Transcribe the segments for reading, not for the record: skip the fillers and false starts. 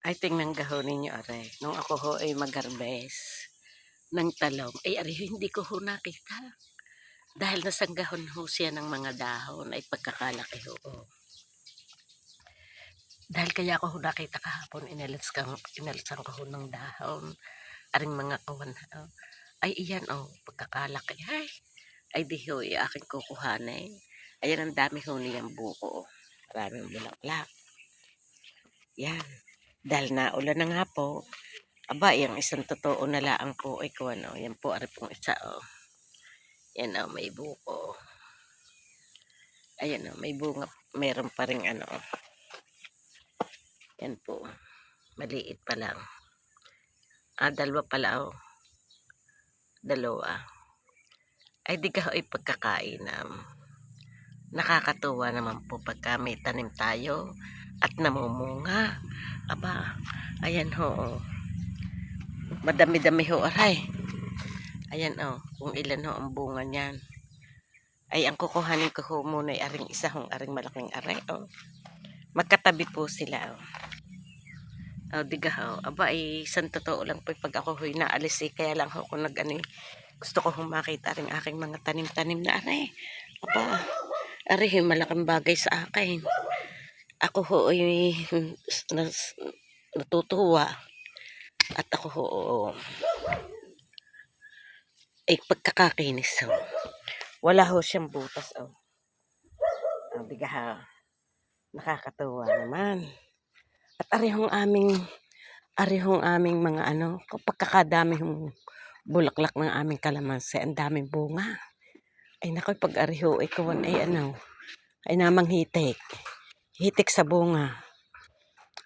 Ay tingnan gahon ninyo are, nung ako ho ay mag-harvest ng talong, ay ari hindi ko ho nakita. Dahil nasanggahon ho siya ng mga dahon ay pagkakalaki ho. Dahil kaya ako ho nakita kahapon, inalisan ko ho ng dahon, aring mga kawan ay iyan pagkakalaki. Ay di ho, aking kukuhanin. Ayan ang dami ho niyang buko. Maraming bulaklak. Yan. Dahil naulan na nga po, aba, yung isang totoo na laang po ay kuwan yan po, ari pong isa Yan may buko. Ayan may bunga, meron pa ring Yan po, maliit pa lang. Dalawa pala Dalawa. Ay di ka ay pagkakainam. Nakakatuwa naman po pagka may tanim tayo at namumunga. Aba, ayan ho. Madami-dami ho aray. Ayan kung ilan ho ang bunga niyan. Ay ang kukuhanin ko ho muna ay aring isa aring malaking aray Magkatabi po sila diga aba isang totoo lang po pag ako ho'y naalis kaya lang ho kung gusto ko makita rin aking mga tanim-tanim na aray. Aba, aray malaking bagay sa akin. Ako ho ay natutuwa at ako ho ay pagkakakinis wala ho siyang butas diga nakakatuwa naman. At arihong aming mga pagkakadami bulaklak ng aming kalamansi, ang daming bunga. Ay nakoy pag ariho ay kawan ay namanghitik. Hitik sa bunga.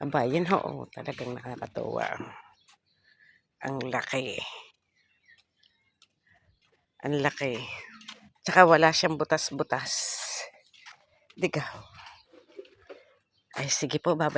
Aba, yan talagang nakakatuwa. Ang laki. Ang laki. Tsaka wala siyang butas-butas. Diga. Ay sige po, babay.